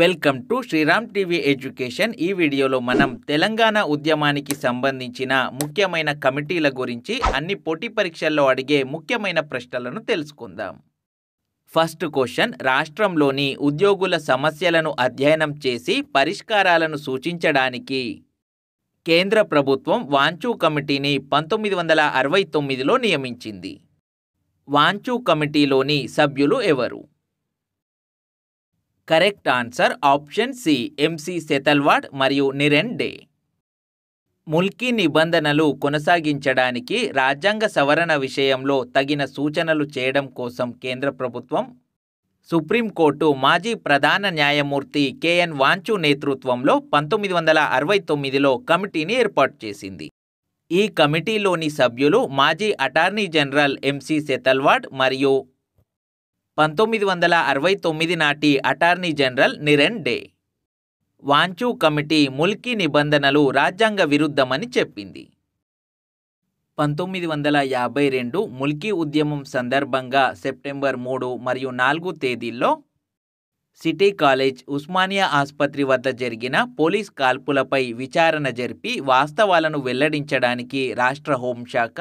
Welcome to Sriram TV education. ఈ వీడియోలో మనం తెలంగాణ ఉద్యమానికి సంబంధించిన ముఖ్యమైన కమిటీల గురించి అన్ని పోటీ పరీక్షల్లో అడిగే ముఖ్యమైన ప్రశ్నలను తెలుసుకుందాం. ఫస్ట్ క్వశ్చన్, రాష్ట్రంలోని ఉద్యోగుల సమస్యలను అధ్యయనం చేసి పరిష్కారాలను సూచించడానికి కేంద్ర ప్రభుత్వం వాంచూ కమిటీని 1969లో నియమించింది. వాంచూ కమిటీలోని సభ్యులు ఎవరు? Correct answer option C, MC Setalvad మరియు నిరెన్ డే. ముల్కీ నిబంధనలు కొనసాగించడానికి రాజ్యాంగ సవరణ విషయంలో తగిన సూచనలు చేయడం కోసం కేంద్ర ప్రభుత్వం సుప్రీంకోర్టు మాజీ ప్రధాన న్యాయమూర్తి కెఎన్ వాంచూ నేతృత్వంలో 1969లో కమిటీని ఏర్పాటు చేసింది. ఈ కమిటీలోని సభ్యులు మాజీ అటార్నీ జనరల్ ఎంసి సెతల్వాడ్ మరియు 1969 నాటి attorney general Niren De. Wanchoo committee Mulki నిబంధనలు రాజ్యాంగ విరుద్ధమని చెప్పింది. 1952 ముల్కీ ఉద్యమం సందర్భంగా సెప్టెంబర్ 3 మరియు 4 తేదీల్లో సిటీ కాలేజ్, ఉస్మానియా ఆసుపత్రి వద్ద జరిగిన పోలీస్ కాల్పులపై విచారణ జరిపి వాస్తవాలను వెల్లడించడానికి రాష్ట్ర హోంశాఖ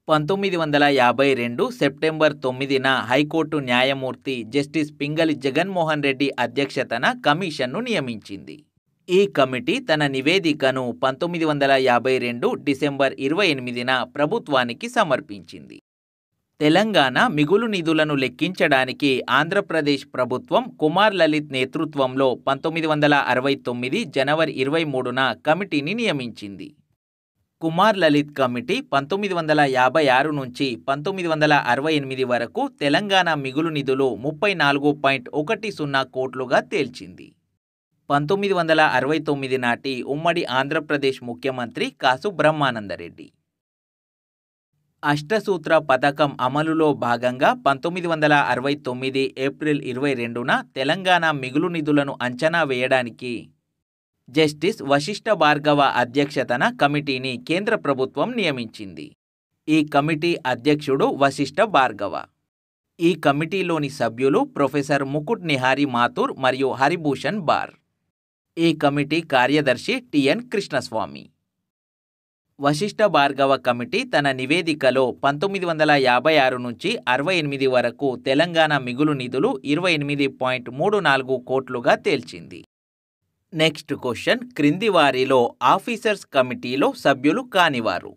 1952 సెప్టెంబర్ 9న హైకోర్టు న్యాయమూర్తి జస్టిస్ పింగళి జగన్మోహన్ రెడ్డి అధ్యక్షతన కమిషన్ను నియమించింది. ఈ కమిటీ తన నివేదికను 1952 డిసెంబర్ 28న ప్రభుత్వానికి సమర్పించింది. తెలంగాణ మిగులు నిధులను లెక్కించడానికి ఆంధ్రప్రదేశ్ ప్రభుత్వం కుమార్ లలిత్ నేతృత్వంలో 1969 జనవరి 23న కమిటీని నియమించింది. కుమార్ లలిత్ కమిటీ 1956 నుంచి 1968 వరకు తెలంగాణ మిగులు నిధులు 34.10 కోట్లుగా తేల్చింది. 1969 నాటి ఉమ్మడి ఆంధ్రప్రదేశ్ ముఖ్యమంత్రి కాసు బ్రహ్మానందరెడ్డి. అష్టసూత్ర పథకం అమలులో భాగంగా 1969 ఏప్రిల్ 22న తెలంగాణ మిగులు నిధులను అంచనా వేయడానికి జస్టిస్ వశిష్ఠ భార్గవ అధ్యక్షతన కమిటీని కేంద్ర ప్రభుత్వం నియమించింది. ఈ కమిటీ అధ్యక్షుడు వశిష్ఠ భార్గవ. ఈ కమిటీలోని సభ్యులు ప్రొఫెసర్ ముకుట్ నిహారీ మాథుర్ మరియు హరిభూషణ్ బార్. ఈ కమిటీ కార్యదర్శి టిఎన్ కృష్ణస్వామి. వశిష్ఠ భార్గవ కమిటీ తన నివేదికలో 1956 నుంచి 68 వరకు తెలంగాణ మిగులు నిధులు 28.34 కోట్లుగా తేల్చింది. నెక్స్ట్ క్వశ్చన్, క్రింది వారిలో ఆఫీసర్స్ కమిటీలో సభ్యులు కానివారు?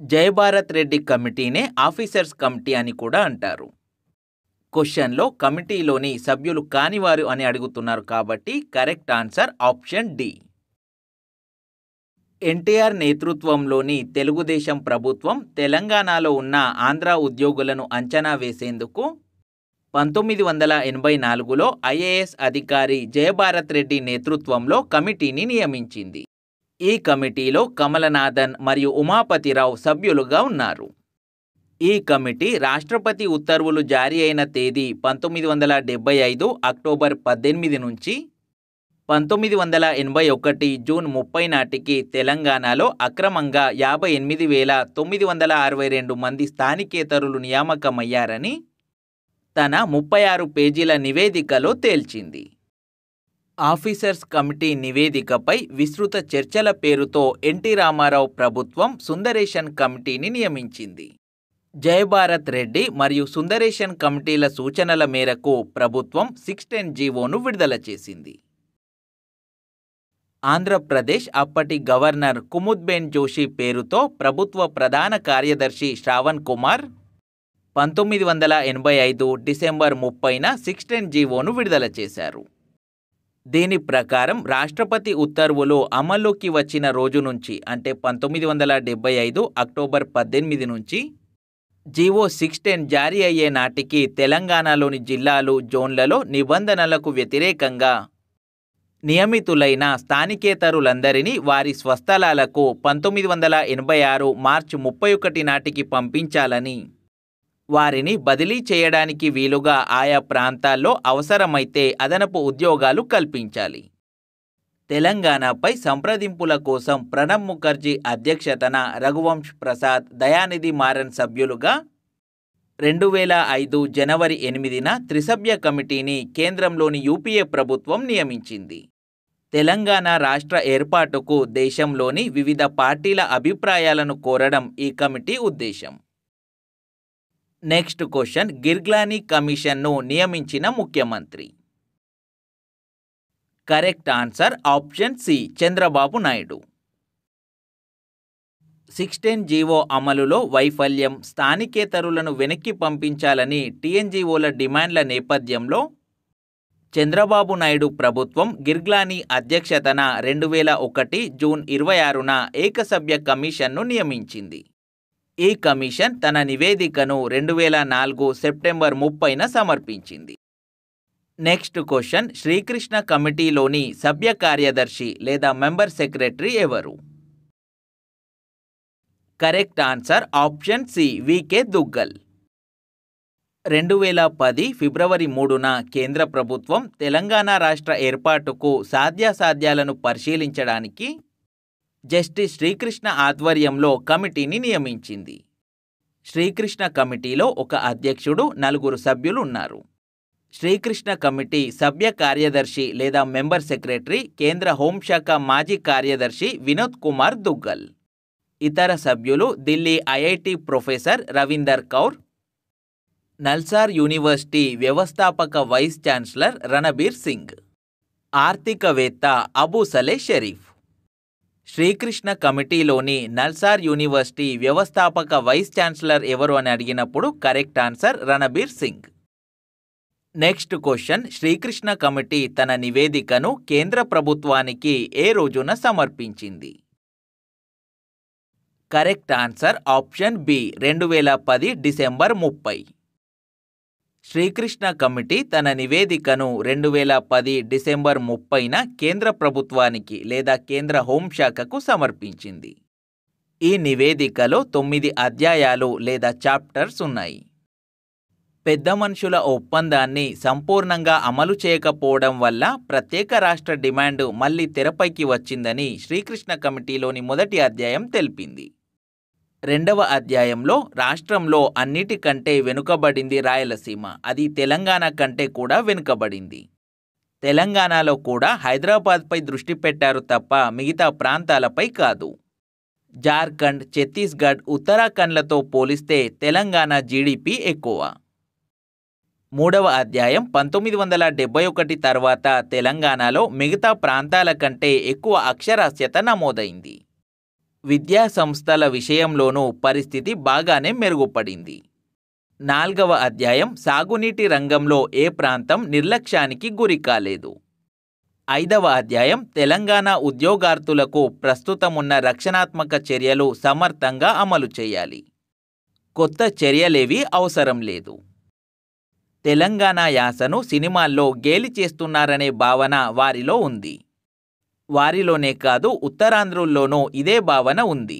జయభారత్ రెడ్డి కమిటీనే ఆఫీసర్స్ కమిటీ అని కూడా అంటారు. క్వశ్చన్లో కమిటీలోని సభ్యులు కానివారు అని అడుగుతున్నారు కాబట్టి correct answer option D. NTR నేతృత్వంలోని తెలుగుదేశం ప్రభుత్వం తెలంగాణలో ఉన్న ఆంధ్ర ఉద్యోగులను అంచనా వేసేందుకు 1984లో ఐఏఎస్ అధికారి జయభారత్ రెడ్డి నేతృత్వంలో కమిటీని నియమించింది. ఈ కమిటీలో కమలనాథన్ మరియు ఉమాపతిరావు సభ్యులుగా ఉన్నారు. ఈ కమిటీ రాష్ట్రపతి ఉత్తర్వులు జారీ అయిన తేదీ 1975 అక్టోబర్ 18 నుంచి 1981 జూన్ 30 నాటికి తెలంగాణలో అక్రమంగా 58,962 మంది స్థానికేతరులు నియామకమయ్యారని తన 36 పేజీల నివేదికలో తేల్చింది. ఆఫీసర్స్ కమిటీ నివేదికపై విస్తృత చర్చల పేరుతో ఎన్టీ రామారావు ప్రభుత్వం సుందరేశన్ కమిటీని నియమించింది. జయభారత్ రెడ్డి మరియు సుందరేశన్ కమిటీల సూచనల మేరకు ప్రభుత్వం 610 జీవోను విడుదల చేసింది. ఆంధ్రప్రదేశ్ అప్పటి గవర్నర్ కుముద్బేన్ జోషి పేరుతో ప్రభుత్వ ప్రధాన కార్యదర్శి శ్రావణ్ కుమార్ 1985 డిసెంబర్ 30న 610 జీవోను విడుదల చేశారు. దీని ప్రకారం రాష్ట్రపతి ఉత్తర్వులు అమల్లోకి వచ్చిన రోజు నుంచి అంటే 1975 అక్టోబర్ 18 నుంచి జీవో 610 జారీ అయ్యే నాటికి తెలంగాణలోని జిల్లాలు, జోన్లలో నిబంధనలకు వ్యతిరేకంగా నియమితులైన స్థానికేతరులందరినీ వారి స్వస్థలాలకు 1986 మార్చి 31 నాటికి పంపించాలని, వారిని బదిలీ చేయడానికి వీలుగా ఆయా ప్రాంతాల్లో అవసరమైతే అదనపు ఉద్యోగాలు కల్పించాలి. తెలంగాణపై సంప్రదింపుల కోసం ప్రణబ్ ముఖర్జీ అధ్యక్షతన రఘువంశ్ ప్రసాద్, దయానిధి మారన్ సభ్యులుగా 2005 జనవరి 8న త్రిసభ్య కమిటీని కేంద్రంలోని యూపీఏ ప్రభుత్వం నియమించింది. తెలంగాణ రాష్ట్ర ఏర్పాటుకు దేశంలోని వివిధ పార్టీల అభిప్రాయాలను కోరడం ఈ కమిటీ ఉద్దేశం. నెక్స్ట్ క్వశ్చన్, గిర్గ్లానీ కమిషన్ను నియమించిన ముఖ్యమంత్రి. Correct answer option C, Chandrababu Naidu. 16 GO అమలులో వైఫల్యం, స్థానికేతరులను వెనక్కి పంపించాలని టీఎన్జీఓల డిమాండ్ల నేపథ్యంలో చంద్రబాబు నాయుడు ప్రభుత్వం గిర్గ్లానీ అధ్యక్షతన 2001 జూన్ 26న ఏకసభ్య కమిషన్ను నియమించింది. ఈ కమిషన్ తన నివేదికను 2004 సెప్టెంబర్ 30న సమర్పించింది. నెక్స్ట్ క్వశ్చన్, శ్రీకృష్ణ కమిటీలోని సభ్య కార్యదర్శి లేదా మెంబర్ సెక్రటరీ ఎవరు? Correct answer option C, VK Duggal. 2010 ఫిబ్రవరి 3న కేంద్ర ప్రభుత్వం తెలంగాణ రాష్ట్ర ఏర్పాటుకు సాధ్యాసాధ్యాలను పరిశీలించడానికి జస్టిస్ శ్రీకృష్ణ ఆధ్వర్యంలో కమిటీని నియమించింది. శ్రీకృష్ణ కమిటీలో ఒక అధ్యక్షుడు, 4 సభ్యులు ఉన్నారు. శ్రీకృష్ణ కమిటీ సభ్య కార్యదర్శి లేదా మెంబర్ సెక్రటరీ కేంద్ర హోంశాఖ మాజీ కార్యదర్శి వినోద్ కుమార్ దుగ్గల్. ఇతర సభ్యులు Delhi IIT professor Ravinder Kaur, NALSAR university వ్యవస్థాపక వైస్ ఛాన్సలర్ రణబీర్ సింగ్, ఆర్థికవేత్త అబూ సలే షరీఫ్. శ్రీకృష్ణ కమిటీలోని నల్సార్ యూనివర్సిటీ వ్యవస్థాపక వైస్ ఛాన్సలర్ ఎవరు అని అడిగినప్పుడు correct answer Ranbir Singh. Next question, Srikrishna committee తన నివేదికను కేంద్ర ప్రభుత్వానికి ఏ రోజున సమర్పించింది? Correct answer option B, 2010 December 30. Srikrishna committee తన నివేదికను 2010 డిసెంబర్ 30న కేంద్ర ప్రభుత్వానికి లేదా కేంద్ర హోంశాఖకు సమర్పించింది. ఈ నివేదికలో 9 అధ్యాయాలు లేదా చాప్టర్స్ ఉన్నాయి. పెద్ద మనుషుల ఒప్పందాన్ని సంపూర్ణంగా అమలు చేయకపోవడం వల్ల ప్రత్యేక రాష్ట్ర డిమాండ్ మళ్లీ తెరపైకి వచ్చిందని శ్రీకృష్ణ కమిటీలోని మొదటి అధ్యాయం తెలిపింది. రెండవ అధ్యాయంలో రాష్ట్రంలో అన్నిటికంటే వెనుకబడింది రాయలసీమ, అది తెలంగాణ కంటే కూడా వెనుకబడింది. తెలంగాణలో కూడా హైదరాబాద్పై దృష్టి పెట్టారు తప్ప మిగతా ప్రాంతాలపై కాదు. జార్ఖండ్, ఛత్తీస్గఢ్, ఉత్తరాఖండ్లతో పోలిస్తే తెలంగాణ జీడిపి ఎక్కువ. మూడవ అధ్యాయం 1971 తర్వాత తెలంగాణలో మిగతా ప్రాంతాల కంటే ఎక్కువ అక్షరాస్యత నమోదైంది. విద్యా సంస్థల విషయంలోనూ పరిస్థితి బాగానే మెరుగుపడింది. నాల్గవ అధ్యాయం సాగునీటి రంగంలో ఏ ప్రాంతం నిర్లక్ష్యానికి గురి కాలేదు. ఐదవ అధ్యాయం తెలంగాణ ఉద్యోగార్థులకు ప్రస్తుతమున్న రక్షణాత్మక చర్యలు సమర్థంగా అమలు చేయాలి. కొత్త చర్యలేవీ అవసరం లేదు. తెలంగాణ యాసను సినిమాల్లో గేలి చేస్తున్నారనే భావన వారిలో ఉంది. వారిలోనే కాదు, ఉత్తరాంధ్రుల్లోనూ ఇదే భావన ఉంది.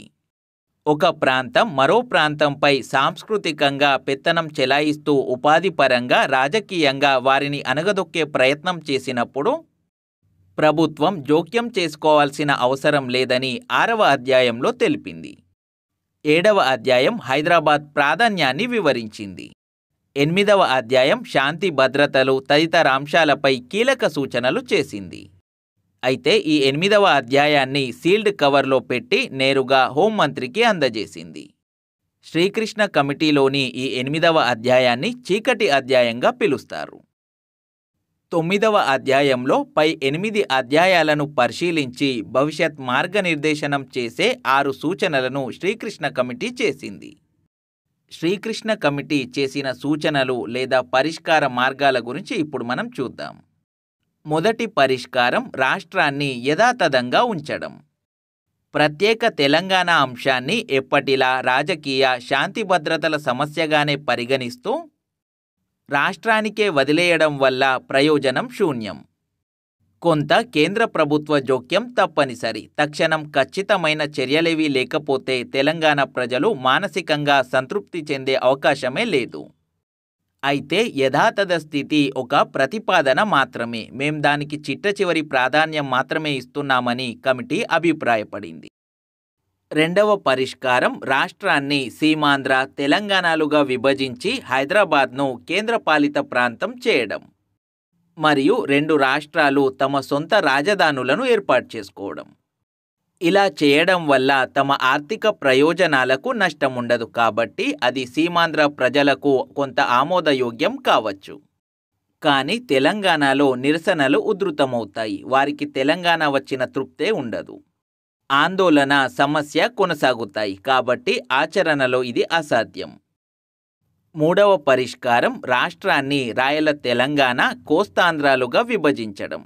ఒక ప్రాంతం మరో ప్రాంతంపై సాంస్కృతికంగా పెత్తనం చెలాయిస్తూ ఉపాధి పరంగా, రాజకీయంగా వారిని అణగదొక్కే ప్రయత్నం చేసినప్పుడు ప్రభుత్వం జోక్యం చేసుకోవాల్సిన అవసరం లేదని 6వ అధ్యాయంలో తెలిపింది. 7వ అధ్యాయం హైదరాబాద్ ప్రాధాన్యాన్ని వివరించింది. 8వ అధ్యాయం శాంతి భద్రతలు తదితర అంశాలపై కీలక సూచనలు చేసింది. అయితే ఈ 8వ అధ్యాయాన్ని సీల్డ్ కవర్లో పెట్టి నేరుగా హోంమంత్రికి అందజేసింది. శ్రీకృష్ణ కమిటీలోని ఈ 8వ అధ్యాయాన్ని చీకటి అధ్యాయంగా పిలుస్తారు. 9వ అధ్యాయంలో పై 8 అధ్యాయాలను పరిశీలించి భవిష్యత్ మార్గనిర్దేశనం చేసే 6 సూచనలను శ్రీకృష్ణ కమిటీ చేసింది. శ్రీకృష్ణ కమిటీ చేసిన సూచనలు లేదా పరిష్కార మార్గాల గురించి ఇప్పుడు మనం చూద్దాం. మొదటి పరిష్కారం రాష్ట్రాన్ని యథాతథంగా ఉంచడం. ప్రత్యేక తెలంగాణ అంశాన్ని ఎప్పటిలా రాజకీయ, శాంతి భద్రతల సమస్యగానే పరిగణిస్తూ రాష్ట్రానికే వదిలేయడం వల్ల ప్రయోజనం శూన్యం. కొంత కేంద్ర ప్రభుత్వ జోక్యం తప్పనిసరి. తక్షణం ఖచ్చితమైన చర్యలేవీ లేకపోతే తెలంగాణ ప్రజలు మానసికంగా సంతృప్తి చెందే అవకాశమే లేదు. అయితే యథాతథ స్థితి ఒక ప్రతిపాదన మాత్రమే. మేం దానికి చిట్ట చివరి ప్రాధాన్యం మాత్రమే ఇస్తున్నామని కమిటీ అభిప్రాయపడింది. రెండవ పరిష్కారం రాష్ట్రాన్ని సీమాంధ్ర, తెలంగాణలుగా విభజించి హైదరాబాద్ను కేంద్రపాలిత ప్రాంతం చేయడం మరియు రెండు రాష్ట్రాలు తమ సొంత రాజధానులను ఏర్పాటు చేసుకోవడం. ఇలా చేయడం వల్ల తమ ఆర్థిక ప్రయోజనాలకు నష్టం ఉండదు కాబట్టి అది సీమాంధ్ర ప్రజలకు కొంత ఆమోదయోగ్యం కావచ్చు. కానీ తెలంగాణలో నిరసనలు ఉధృతమవుతాయి. వారికి తెలంగాణ వచ్చిన తృప్తే ఉండదు. ఆందోళన, సమస్య కొనసాగుతాయి కాబట్టి ఆచరణలో ఇది అసాధ్యం. మూడవ పరిష్కారం రాష్ట్రాన్ని రాయల తెలంగాణ, కోస్తాంధ్రాలుగా విభజించడం.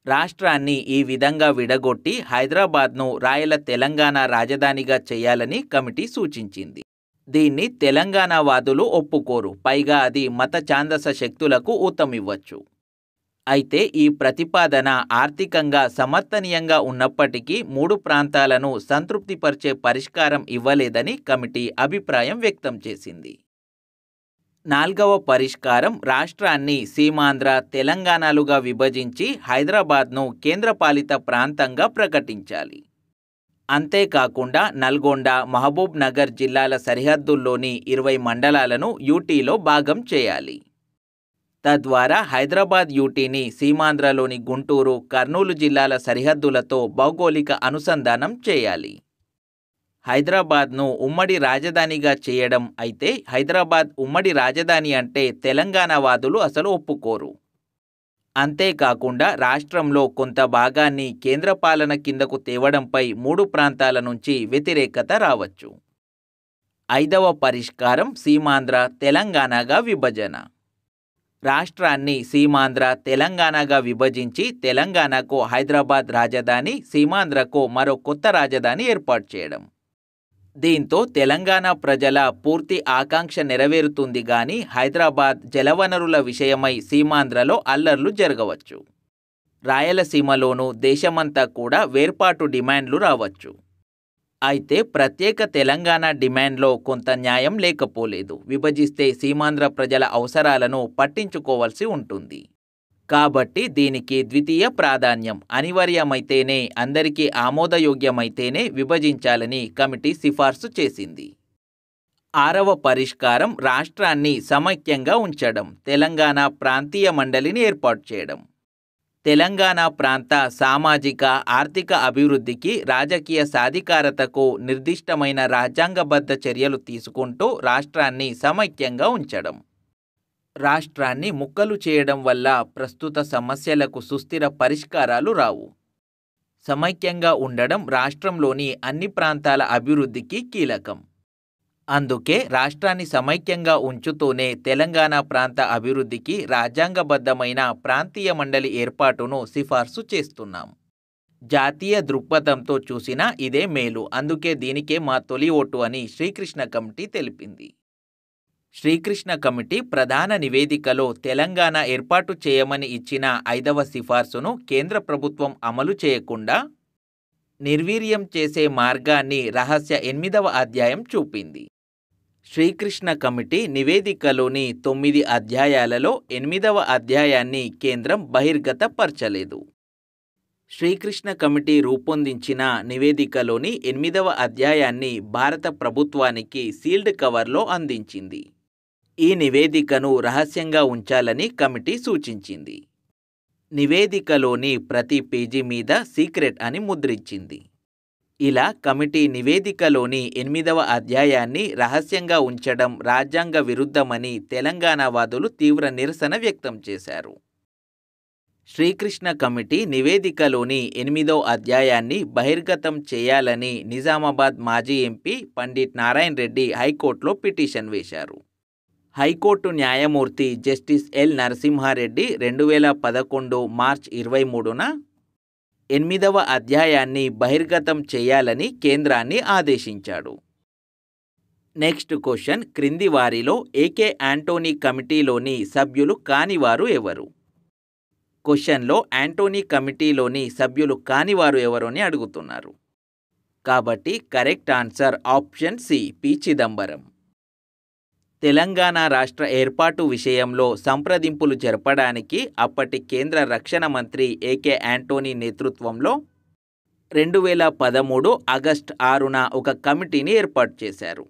రాష్ట్రాన్ని ఈ విధంగా విడగొట్టి హైదరాబాద్ను రాయల తెలంగాణ రాజధానిగా చేయాలని కమిటీ సూచించింది. దీన్ని తెలంగాణ వాదులు ఒప్పుకోరు. పైగా అది మత ఛాందస శక్తులకు ఊతమివ్వచ్చు. అయితే ఈ ప్రతిపాదన ఆర్థికంగా సమర్థనీయంగా ఉన్నప్పటికీ మూడు ప్రాంతాలను సంతృప్తిపరిచే పరిష్కారం ఇవ్వలేదని కమిటీ అభిప్రాయం వ్యక్తం చేసింది. నాల్గవ పరిష్కారం రాష్ట్రాన్ని సీమాంధ్ర, తెలంగాణలుగా విభజించి హైదరాబాద్ను కేంద్రపాలిత ప్రాంతంగా ప్రకటించాలి. అంతేకాకుండా నల్గొండ, మహబూబ్ నగర్ జిల్లాల సరిహద్దుల్లోని 20 మండలాలను యూటీలో భాగం చేయాలి. తద్వారా హైదరాబాద్ యూటీని సీమాంధ్రలోని గుంటూరు, కర్నూలు జిల్లాల సరిహద్దులతో భౌగోళిక అనుసంధానం చేయాలి. హైదరాబాద్ను ఉమ్మడి రాజధానిగా చేయడం. అయితే హైదరాబాద్ ఉమ్మడి రాజధాని అంటే తెలంగాణ వాదులు అసలు ఒప్పుకోరు. అంతేకాకుండా రాష్ట్రంలో కొంత భాగాన్ని కేంద్రపాలన కిందకు తేవడంపై మూడు ప్రాంతాల నుంచి వ్యతిరేకత రావచ్చు. ఐదవ పరిష్కారం సీమాంధ్ర, తెలంగాణగా విభజన. రాష్ట్రాన్ని సీమాంధ్ర, తెలంగాణగా విభజించి తెలంగాణకు హైదరాబాద్ రాజధాని, సీమాంధ్రకు మరో కొత్త రాజధాని ఏర్పాటు చేయడం. దీంతో తెలంగాణ ప్రజల పూర్తి ఆకాంక్ష నెరవేరుతుంది గాని హైదరాబాద్ జలవనరుల విషయమై సీమాంధ్రలో అల్లర్లు జరగవచ్చు. రాయలసీమలోనూ దేశమంతా కూడా వేర్పాటు డిమాండ్లు రావచ్చు. అయితే ప్రత్యేక తెలంగాణ డిమాండ్లో కొంత న్యాయం లేకపోలేదు. విభజిస్తే సీమాంధ్ర ప్రజల అవసరాలను పట్టించుకోవాల్సి ఉంటుంది. కాబట్టి దీనికి ద్వితీయ ప్రాధాన్యం. అనివార్యమైతేనే, అందరికీ ఆమోదయోగ్యమైతేనే విభజించాలని కమిటీ సిఫార్సు చేసింది. ఆరవ పరిష్కారం రాష్ట్రాన్ని సమైక్యంగా ఉంచడం. తెలంగాణ ప్రాంతీయ మండలిని ఏర్పాటు చేయడం. తెలంగాణ ప్రాంత సామాజిక, ఆర్థిక అభివృద్ధికి, రాజకీయ సాధికారతకు నిర్దిష్టమైన రాజ్యాంగబద్ధ చర్యలు తీసుకుంటూ రాష్ట్రాన్ని సమైక్యంగా ఉంచడం. రాష్ట్రాన్ని ముక్కలు చేయడం వల్ల ప్రస్తుత సమస్యలకు సుస్థిర పరిష్కారాలు రావు. సమైక్యంగా ఉండడం రాష్ట్రంలోని అన్ని ప్రాంతాల అభివృద్ధికి కీలకం. అందుకే రాష్ట్రాన్ని సమైక్యంగా ఉంచుతూనే తెలంగాణ ప్రాంత అభివృద్ధికి రాజ్యాంగబద్ధమైన ప్రాంతీయ మండలి ఏర్పాటును సిఫార్సు చేస్తున్నాం. జాతీయ దృక్పథంతో చూసినా ఇదే మేలు. అందుకే దీనికే మా తొలి ఓటు అని శ్రీకృష్ణ కమిటీ తెలిపింది. శ్రీకృష్ణ కమిటీ ప్రధాన నివేదికలో తెలంగాణ ఏర్పాటు చేయమని ఇచ్చిన 5వ సిఫార్సును కేంద్ర ప్రభుత్వం అమలు చేయకుండా నిర్వీర్యం చేసే మార్గాన్ని రహస్య 8వ అధ్యాయం చూపింది. శ్రీకృష్ణ కమిటీ నివేదికలోని 9 అధ్యాయాలలో 8వ అధ్యాయాన్ని కేంద్రం బహిర్గతపరచలేదు. శ్రీకృష్ణ కమిటీ రూపొందించిన నివేదికలోని 8వ అధ్యాయాన్ని భారత ప్రభుత్వానికి సీల్డ్ కవర్లో అందించింది. ఈ నివేదికను రహస్యంగా ఉంచాలని కమిటీ సూచించింది. నివేదికలోని ప్రతి పేజీ మీద సీక్రెట్ అని ముద్రించింది. ఇలా కమిటీ నివేదికలోని 8వ అధ్యాయాన్ని రహస్యంగా ఉంచడం రాజ్యాంగ విరుద్ధమని తెలంగాణ వాదులు తీవ్ర నిరసన వ్యక్తం చేశారు. శ్రీకృష్ణ కమిటీ నివేదికలోని 8వ అధ్యాయాన్ని బహిర్గతం చేయాలని నిజామాబాద్ మాజీ ఎంపీ పండిట్ నారాయణ రెడ్డి హైకోర్టులో పిటిషన్ వేశారు. హైకోర్టు న్యాయమూర్తి జస్టిస్ ఎల్ నరసింహారెడ్డి 2011 మార్చి 23న 8వ అధ్యాయాన్ని బహిర్గతం చేయాలని కేంద్రాన్ని ఆదేశించాడు. నెక్స్ట్ క్వశ్చన్, క్రింది వారిలో ఏకే యాంటోనీ కమిటీలోని సభ్యులు కానివారు ఎవరు? క్వశ్చన్లో యాంటోనీ కమిటీలోని సభ్యులు కానివారు ఎవరు అని అడుగుతున్నారు. కాబట్టి correct answer option C, P. Chidambaram. Telangana రాష్ట్ర ఏర్పాటు విషయంలో సంప్రదింపులు జరపడానికి అప్పటి కేంద్ర రక్షణ మంత్రి ఏకే యాంటోనీ నేతృత్వంలో 2013 ఆగస్టు 6న ఒక కమిటీని ఏర్పాటు చేశారు.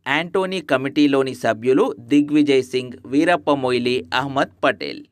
యాంటోనీ కమిటీలోని సభ్యులు దిగ్విజయ్ సింగ్, వీరప్ప మొయిలీ, అహ్మద్ పటేల్.